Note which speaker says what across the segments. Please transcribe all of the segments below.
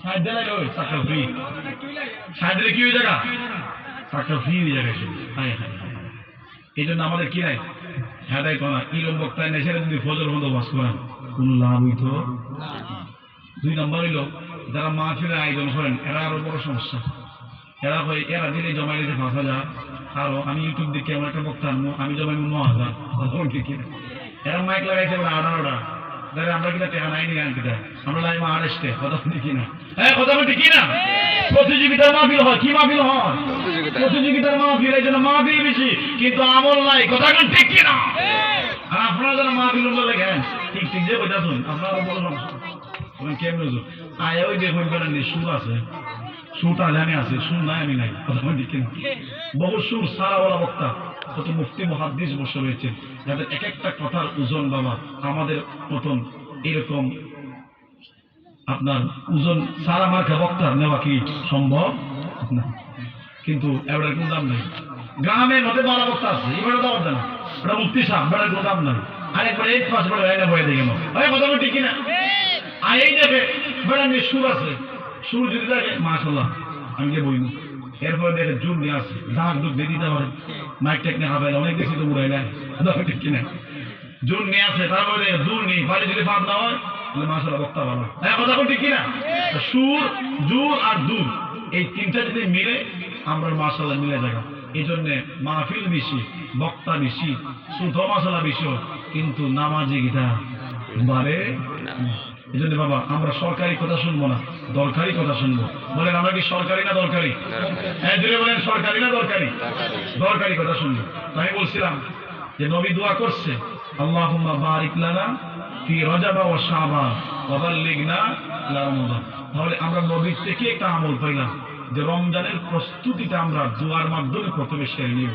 Speaker 1: Side দিলাই ওই চাকর ফ্রি সাইড দিলে কি হয়ে জায়গা চাকর ফ্রি হয়ে যাবে হায় হায় এই জন্য আমাদের কি নাই হেদায় করা ইলম বক্তায় নেশারে যদি ফজর বন্দোবস্ত করেন কোন লাভ হইতো। 2 নম্বর হইল যারা মাহফিলের আয়োজন করেন এরা আরো বড় সমস্যা। এরা দিলে জমাই দিতে 5,000 আরো আমি ইউটিউব দেখে এমন একটা বক্তা আনবো আমি জমাই 9,000 ঠিক এরা মাইক লাগাইছে 18টা আমরা কিনা টেকা নাই নি আনতে আমরা লাই মা আড়াইশে কথা ঠিক না হ্যাঁ কথা ঠিক না প্রতিযোগিতার মাহফিল হয় কি মাহফিল হয় প্রতিযোগিতার মাহফিল এই জন্য মাহফিল বেশি কিন্তু আমল নাই কথা ঠিক না। আর আপনারা যারা মাহফিল লেখেন ঠিক ঠিক যে কথা শুন আপনারা বড় সমস্যা কেমন আয় ওই দেখুন বেড়ান সুর আছে সুরটা জানি আছে সুর নাই আমি নাই কথা ঠিক না। বহু সুর সারাওয়ালা বক্তা কত মুফতি মুহাদ্দিস বসে রয়েছে যাদের এক একটা কথার ওজন বাবা আমাদের মতন এরকম আপনার ওজন সারা মার্কা বক্তার নেওয়া কি সম্ভব না। কিন্তু এবার কোনো দাম নাই গ্রামের মধ্যে বালা বক্তা আছে এবারে দাম দেয় না ওটা মুফতি সাহেব বেড়ার কোনো দাম নাই আরেকবার 8 বড় হয় না বয়ে দেখে ভাই কথা ঠিক কিনা। আর এই দেখে বেড়া নিয়ে সুর আছে সুর যদি দেখে মাশাআল্লাহ আমি যে বইনি এরপরে দেখে জুম নিয়ে আসে ঢাক ঢুক দিয়ে দিতে পারে মাইক টেকনে হাবাইলে অনেক বেশি তো উড়াই নেয় ঠিক কিনা জুন নিয়ে আসে তারপরে দেখে জুর নিয়ে বাড়ি যদি ভাব না হয় তাহলে মাশাআল্লাহ বক্তা ভালো হ্যাঁ কথা ঠিক কিনা। সুর জুর আর দুর এই তিনটা যদি মিলে আমরা মাশাআল্লাহ মিলে যাবে। এই জন্য মাহফিল বেশি বক্তা বেশি শুদ্ধ মাশাআল্লাহ বেশি কিন্তু নামাজি গীতা বারে। এই জন্য বাবা আমরা সরকারি কথা শুনবো না দরকারি কথা শুনবো। বলেন আমরা কি সরকারি না দরকারি হ্যাঁ জুড়ে বলেন সরকারি না দরকারি দরকারি কথা শুনবো। আমি বলছিলাম যে নবী দোয়া করছে আল্লাহুম্মা বারিক লানা ফি রজব ওয়া শাবান ওয়া বাল্লিগনা ইলা রমাদান। তাহলে আমরা নবীর থেকে একটা আমল পাইলাম যে রমজানের প্রস্তুতিটা আমরা দোয়ার মাধ্যমে প্রথমে সেরে নিব।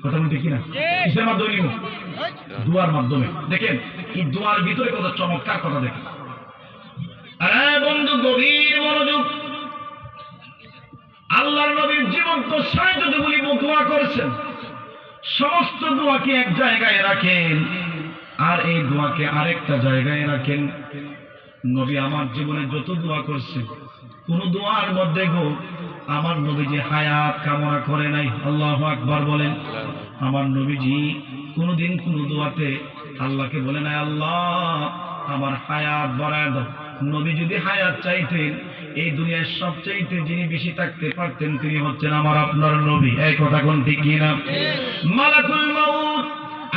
Speaker 1: কথা ঠিক কিনা কিসের মাধ্যমে নিব দোয়ার মাধ্যমে। দেখেন এই দোয়ার ভিতরে কত চমৎকার কথা দেখেন। আরে বন্ধু গভীর মনোযোগ আল্লাহর নবীর জীবন তো সাহায্যগুলি দোয়া করেছেন সমস্ত দোয়াকে এক জায়গায় রাখেন আর এই দোয়াকে আরেকটা জায়গায় রাখেন। নবী আমার জীবনে যত দোয়া করছেন কোন দোয়ার মধ্যে গো আমার নবীজি হায়াত কামনা করে নাই। আল্লাহু আকবার বলেন। আমার নবীজি কোনদিন কোন দোয়াতে আল্লাহকে বলে নাই আল্লাহ আমার হায়াত বাড়ায় দাও। নবী যদি হায়াত চাইতেন এই দুনিয়ার সবচাইতে যিনি বেশি থাকতে পারতেন তিনি হচ্ছেন আমার আপনার নবী। এই কথা কোন ঠিক কিনা। মালাকুল মাউত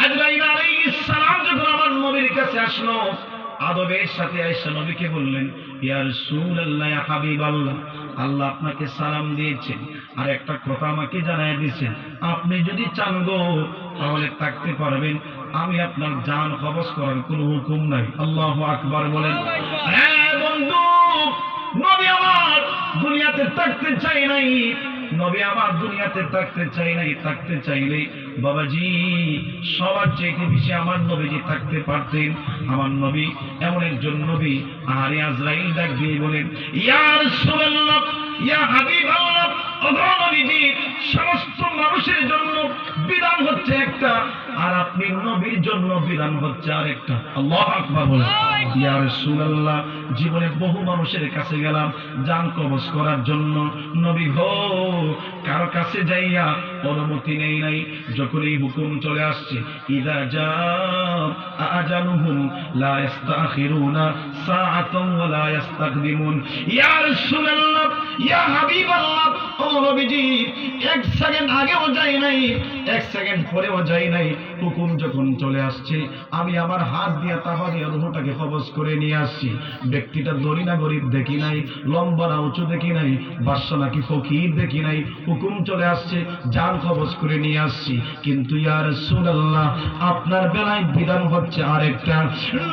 Speaker 1: আজরাইল আলাইহিস সালাম যখন আমার নবীর কাছে আসলো আদবের সাথে আয়েশা নবীকে বললেন ইয়া রাসূলুল্লাহ ইয়া হাবিবাল্লাহ আল্লাহ আপনাকে সালাম দিয়েছেন আর একটা কথা আমাকে জানায় দিয়েছেন আপনি যদি চান গো তাহলে থাকতে পারবেন আমি আপনার জান কবজ করার কোনো হুকুম নাই। আল্লাহু আকবার বলেন। হ্যাঁ বন্ধু নবী আমার দুনিয়াতে থাকতে চাই নাই নবী আমার দুনিয়াতে থাকতে চাই নাই। থাকতে চাইলে বাবাজি সবার চাইতে বেশি আমার নবীজি থাকতে পারতেন। আমার নবী এমন একজন নবী আর আজরাইল ডাক দিয়ে বলেন ইয়া রাসূলুল্লাহ ইয়া হাবিবাল্লাহ ওগো নবীজি সমস্ত মানুষের জন্য বিধান হচ্ছে একটা আর আপনি নবীর জন্য বিধান হচ্ছে আরেকটা। আল্লাহু আকবার বলেন। ইয়া রাসূলুল্লাহ জীবনে বহু মানুষের কাছে গেলাম জান কবজ করার জন্য নবী গো কারো কাছে যাইয়া অনুমতি নেই নাই। যখন এই হুকুম চলে আসছে ইযা জা আজালুহুম লা ইস্তাখিরুনা সাআতান ওয়া লা ইস্তাকদিমুন। ইয়া রাসূলুল্লাহ ইয়া হাবিবাল্লাহ ও নবীজি এক সেকেন্ড আগেও যাই নাই এক সেকেন্ড পরেও যাই নাই। হুকুম যখন চলে আসছে আমি আমার হাত দিয়ে তাহলে রূহটাকে কবজ করে নিয়ে আসছি। ব্যক্তিটা ধনী না গরিব দেখি নাই লম্বা না উঁচু দেখি নাই বাদশা নাকি ফকির দেখি নাই হুকুম চলে আসছে জান কবজ করে নিয়ে আসছি। কিন্তু ইয়া রাসূলুল্লাহ আপনার বেলায় বিধান হচ্ছে আরেকটা।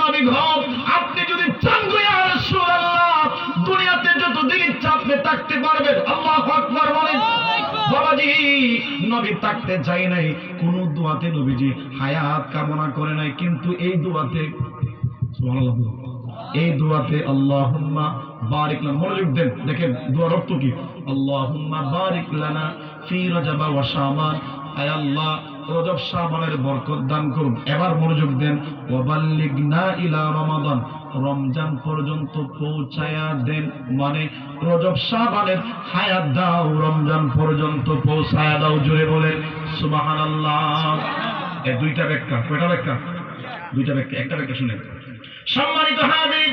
Speaker 1: নবী গো আপনি যদি চান গো ইয়া রাসূলুল্লাহ দুনিয়াতে যতদিন ইচ্ছা আপনি থাকতে পারবেন। আল্লাহু আকবার বলেন। বাবাজি নবী থাকতে চাই নাই কোন দোয়াতে নবীজি হায়াত কামনা করে নাই কিন্তু এই দোয়াতে সুবহানাল্লাহ এই দোয়াতে আল্লাহুম্মা বারিক লানা মনোযোগ দেন। দেখেন দোয়ার অর্থ কি আল্লাহুম্মা বারিক লানা ফি রজব ওয়া শাবান আয় আল্লাহ রজব শাবানের বরকত দান করুন। এবার মনোযোগ দেন ওয়া বাল্লিগনা ইলা রমাদান রমজান পর্যন্ত পৌঁছায়া দেন, মানে রজব শাবানের হায়াত দাও, রমজান পর্যন্ত পৌঁছায়া দাও। জোরে বলেন সুবহানাল্লাহ। এই দুইটা ব্যাখ্যা, কয়টা ব্যাখ্যা? দুইটা ব্যাখ্যা, একটা ব্যাখ্যা শুনেন। সম্মানিত হাজির,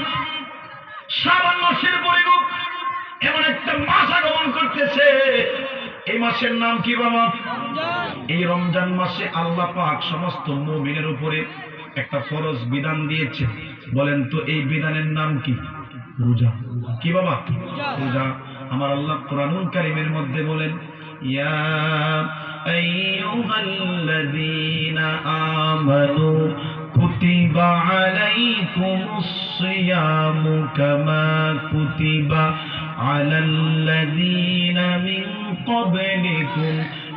Speaker 1: শাবান মাসের পরিণত এমন একটা মাস আগমন করতেছে, এই মাসের নাম কি বাবা? এই রমজান মাসে আল্লাহ পাক সমস্ত মুমিনের উপরে একটা ফরজ বিধান দিয়েছে। বলেন তো এই বিধানের নাম কি? রোজা। কি বাবা? রোজা। আমার আল্লাহ কোরআনুল কারীমের মধ্যে বলেন, ইয়া আইয়ুহাল্লাযীনা আমানু কুতিবা আলাইকুমুস সিয়ামু কামা কুতিবা আলাল্লাযীনা মিন ক্বাবলিকুম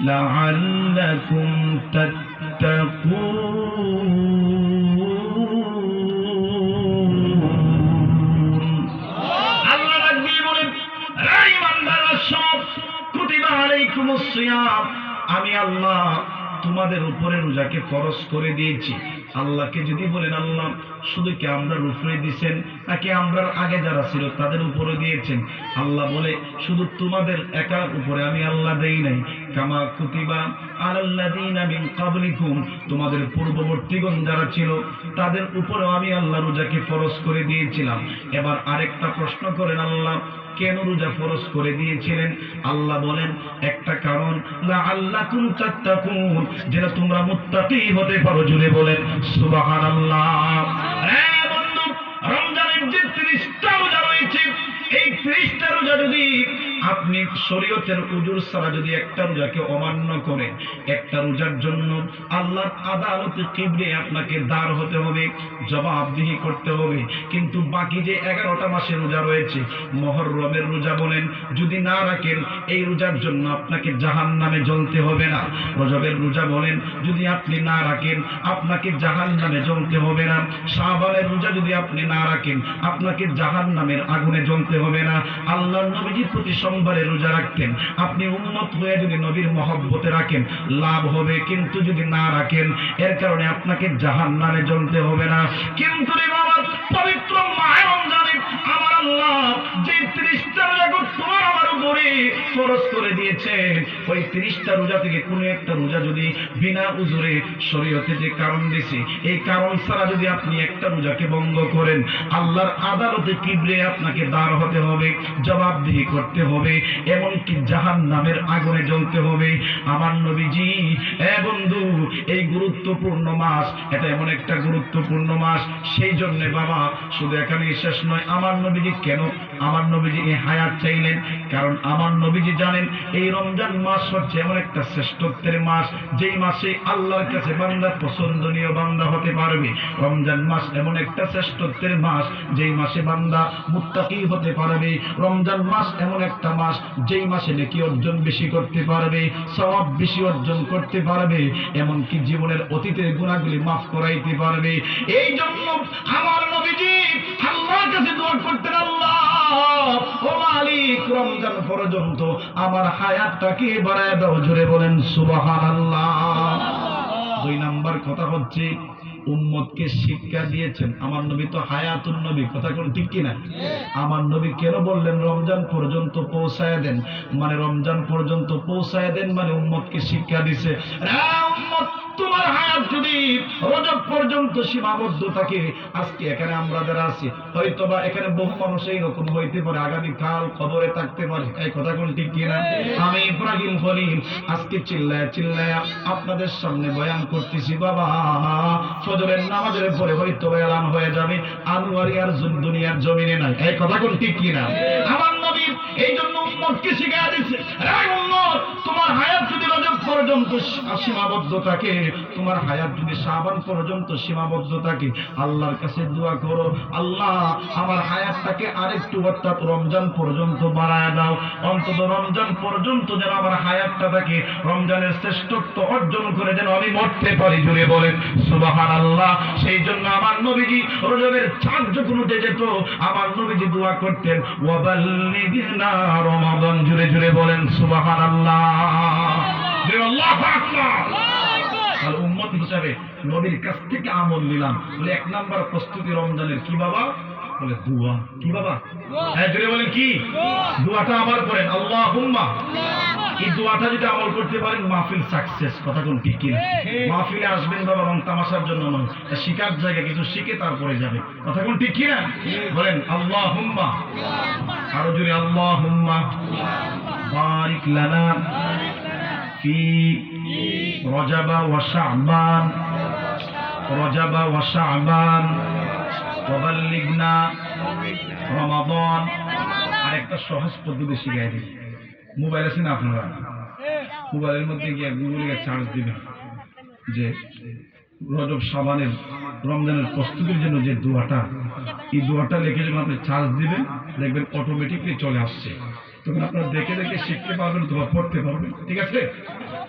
Speaker 1: লাআল্লাকুম তাত্তাকুন। আল্লাহ রাব্বি বলেন, হে ঈমানদাররা সব, কুতিবা আলাইকুমুস সিয়াম, আমি আল্লাহ তোমাদের উপরে রোজাকে ফরজ করে দিয়েছি। আল্লাহকে যদি বলেন আল্লাহ শুধু কি আমরার উপরে দিয়েছেন নাকি আমরার আগে যারা ছিল তাদের উপরে দিয়েছেন? আল্লাহ বলে শুধু তোমাদের একার উপরে আমি আল্লাহ দেই নাই, কামা কুতিবা আলাল্লাযীনা মিন ক্বাবলিকুম, তোমাদের পূর্ববর্তীগণ যারা ছিল তাদের উপরেও আমি আল্লাহ রোজাকে ফরজ করে দিয়েছিলাম। এবার আরেকটা প্রশ্ন করেন, আল্লাহ কেন রোজা ফরজ করে দিয়েছিলেন? আল্লাহ বলেন একটা কারণ, লাআল্লাকুম তাত্তাকুন, যেন তোমরা মুত্তাকি হতে পারো। জুড়ে বলেন সুবহানাল্লাহ। হ্যাঁ বন্ধু, রমজানের যে 30টা রোজা রয়েছে, এই 30টা রোজা যদি আপনি শরীয়তের উজুর ছাড়া যদি একটা রোজাকে অমান্য করেন, একটা রোজার জন্য আল্লাহর আদালতে কিবরে আপনাকে দাঁড় হতে হবে, জবাবদিহি করতে হবে। কিন্তু বাকি যে 11টা মাসের রোজা রয়েছে, মুহররমের রোজা বলেন যদি না রাখেন, এই রোজার জন্য আপনাকে জাহান্নামে জ্বলতে হবে না। রজবের রোজা বলেন যদি আপনি না রাখেন, আপনাকে জাহান্নামে জ্বলতে হবে না। শাবানের রোজা যদি আপনি না রাখেন, আপনাকে জাহান্নামের আগুনে জ্বলতে হবে না। আল্লাহর নবীজি প্রতি সোমবারে রোজা রাখতেন। আপনি উম্মত হয়ে যদি নবীর মহব্বতে রাখেন লাভ হবে, কিন্তু যদি না রাখেন এর কারণে আপনাকে জাহান্নামে জ্বলতে হবে না। কিন্তু রে বাবা, পবিত্র মাহে রমজানে আমার আল্লাহ যে 30টা রোজা তোমার আমার উপরে ফরজ করে দিয়েছে, ওই 30টা রোজা থেকে কোনো একটা রোজা যদি বিনা উজুরে শরীয়তে যে কারণ দিয়েছে, এই কারণ ছাড়া যদি আপনি একটা রোজাকে ভঙ্গ করেন, আল্লাহর আদালতে কিবরে আপনাকে দাঁড় হতে হবে, জবাবদিহি করতে হবে, এমনকি জাহান্নামের আগুনে জ্বলতে হবে। আমার নবীজি বন্ধু, এই গুরুত্বপূর্ণ মাস, এটা এমন একটা গুরুত্বপূর্ণ মাস, সেই জন্য বাবা শুধু এখানে শেষ নয়। আমার নবীজি কেন আমার নবীজি এই হায়াত চাইলেন? কারণ আমার নবীজি জানেন এই রমজান মাস হচ্ছে এমন একটা শ্রেষ্ঠত্বের মাস, যেই মাসে আল্লাহর কাছে বান্দা পছন্দনীয় বান্দা হতে পারবে। রমজান মাস এমন একটা শ্রেষ্ঠত্বের মাস, যেই মাসে বান্দা মুত্তাকি হতে পারবে। রমজান মাস এমন একটা মাস, যেই মাসে নেকি অর্জন বেশি করতে পারবে, সওয়াব বেশি অর্জন করতে পারবে, এমনকি জীবনের অতীতের গুনাহগুলি মাফ করাইতে পারবে। এই জন্য আমার নবীজি আল্লাহর কাছে দোয়া করতেন, আল্লাহ ও মালিক, রমজান পর্যন্ত আমার হায়াতটাকে বাড়ায় দাও। জোরে বলেন সুবহানাল্লাহ। 2 নাম্বার কথা হচ্ছে উম্মতকে শিক্ষা দিয়েছেন। আমার নবী তো হায়াতুন নবী, কথা কোন ঠিক কিনা? আমার নবী কেন বললেন রমজান পর্যন্ত পৌঁছায় দেন? মানে রমজান পর্যন্ত পৌঁছায় দেন মানে উম্মতকে শিক্ষা দিছে, উম্মত তোমার হায়াত যদি রজব পর্যন্ত সীমাবদ্ধ থাকে, আজকে এখানে আমরা যারা আছি হয়তোবা এখানে বহু মানুষ এইরকম হইতে পারে আগামী কাল কবরে থাকতে পারে, এই কথা কোন ঠিক কিনা? আমি ইব্রাহিম খলিল আজকে চিল্লায় চিল্লায় আপনাদের সামনে বয়ান করতেছি, বাবা ফজরের নামাজের পরে হয়তো এলান হয়ে যাবে আনোয়ারি আর দুনিয়ার জমিনে নাই, এই কথা কোন ঠিক কিনা? আমার নবী এই জন্য উম্মতকে শিখিয়ে দিচ্ছে, উম্মত তোমার হায়াত যদি রজব পর্যন্ত সীমাবদ্ধ থাকে, তোমার হায়াত যদি শাবান পর্যন্ত সীমাবদ্ধ থাকে, আল্লাহর কাছে দোয়া করো, আল্লাহ আমার হায়াতটাকে আরেকটু অর্থাৎ রমজান পর্যন্ত বাড়ায় দাও, অন্তত রমজান পর্যন্ত যেন আমার হায়াতটা থাকে, রমজানের শ্রেষ্ঠত্ব অর্জন করে যেন আমি মরতে পারি। জুড়ে বলেন সুবহানাল্লাহ। সেই জন্য আমার নবীজি রজবের চাঁদ যখন উঠে যেত, আমার নবীজি দোয়া করতেন, ওয়াবাল্লিগনা রমাদান। জুড়ে জুড়ে বলেন সুবহানাল্লাহ। আল্লাহু আকবার। আর উম্মত হিসাবে নবীর কাছ থেকে আমল নিলাম বলে 1 নাম্বার প্রস্তুতি রমজানের কি বাবা? বলে দোয়া কি বাবা? হ্যাঁ জোরে বলেন কি? দোয়াটা আবার করেন আল্লাহুম্মা। এই দোয়াটা যদি আমল করতে পারেন মাহফিল সাকসেস। কথা কোন ঠিক কিনা? মাহফিলে আসবেন বাবা রং তামাশার জন্য নয়, শিকার জায়গা কিছু শিখে তারপরে যাবে। কথা কোন ঠিক কিনা? বলেন আল্লাহুম্মা। আরো জোরে আল্লাহুম্মা বারিক লানা ফি রজবা ওয়া শাবান ওয়া বাল্লিগনা রমাদান। আরেকটা সহজ পদ্ধতি শিখাই দিই। মোবাইল আছে না আপনারা? মোবাইলের মধ্যে গিয়ে গুগলে চার্জ দিবেন যে রজব শাবানের রমজানের প্রস্তুতির জন্য যে দোয়াটা, এই দোয়াটা লিখে যখন আপনি চার্জ দিবেন দেখবেন অটোমেটিকলি চলে আসছে। তখন আপনারা দেখে দেখে শিখতে পারবেন অথবা পড়তে পারবেন। ঠিক আছে?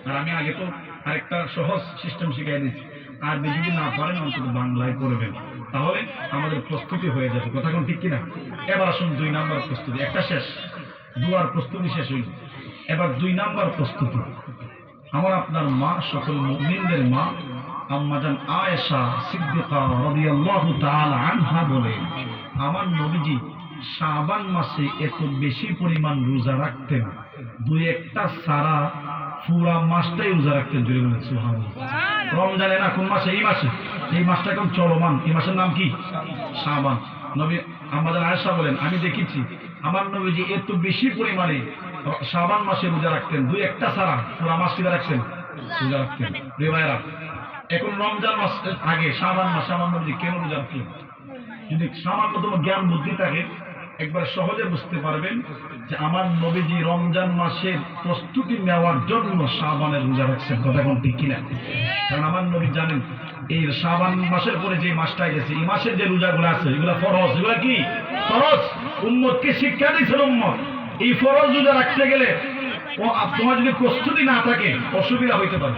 Speaker 1: আর আমি আগে তো আরেকটা সহজ সিস্টেম শিখিয়ে দিচ্ছি, আর যদি না পারেন অন্তত বাংলায় করবেন, তাহলে আমাদের প্রস্তুতি হয়ে যাবে। কথা কোন ঠিক কিনা? এবার আসুন 2 নাম্বার প্রস্তুতি। একটা শেষ, দুয়ার প্রস্তুতি শেষ হইল, এবার 2 নাম্বার প্রস্তুতি। আমার আপনার মা, সকল মুমিনদের মা আম্মাজান আয়েশা সিদ্দিকা রাদিয়াল্লাহু তাআলা আনহা বলে, আমার নবীজি শাবান মাসে এত বেশি পরিমাণ রোজা রাখতেন, 2-1টা সারা পুরা মাসটাই রোজা রাখতেন। জুড়ে বলেন সুবহানাল্লাহ। রমজানে না, কোন মাসে? এই মাসে। এই মাসটা এখন চলমান, এই মাসের নাম কি? শাবান। নবী আম্মাজান আয়েশা বলেন, আমি দেখেছি আমার নবীজি এত বেশি পরিমাণে শাবান মাসে রোজা রাখতেন, 2-1টা সারা পুরা মাস রোজা রাখতেন, রোজা রাখতেন। রে ভাইরা, এখন রমজান মাস আগে শাবান মাসে আমার নবীজি কেন রোজা রাখতেন? যদি সামান্যতম জ্ঞান বুদ্ধি থাকে একবার সহজে বুঝতে পারবেন যে আমার নবীজি রমজান মাসের প্রস্তুতি নেওয়ার জন্য শাবানের রোজা রাখছেন। কথা কোন ঠিক কিনা? কারণ আমার নবী জানেন এই শাবান মাসের পরে যে মাসটা গেছে, এই মাসের যে রোজাগুলো আছে এগুলো ফরজ। এগুলো কি ফরজ? উম্মতকে শিক্ষা দিয়েছেন উম্মত এই ফরজ রোজা রাখতে গেলে তোমার যদি প্রস্তুতি না থাকে অসুবিধা হইতে পারে।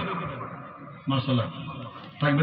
Speaker 1: মাশাআল্লাহ থাকবে।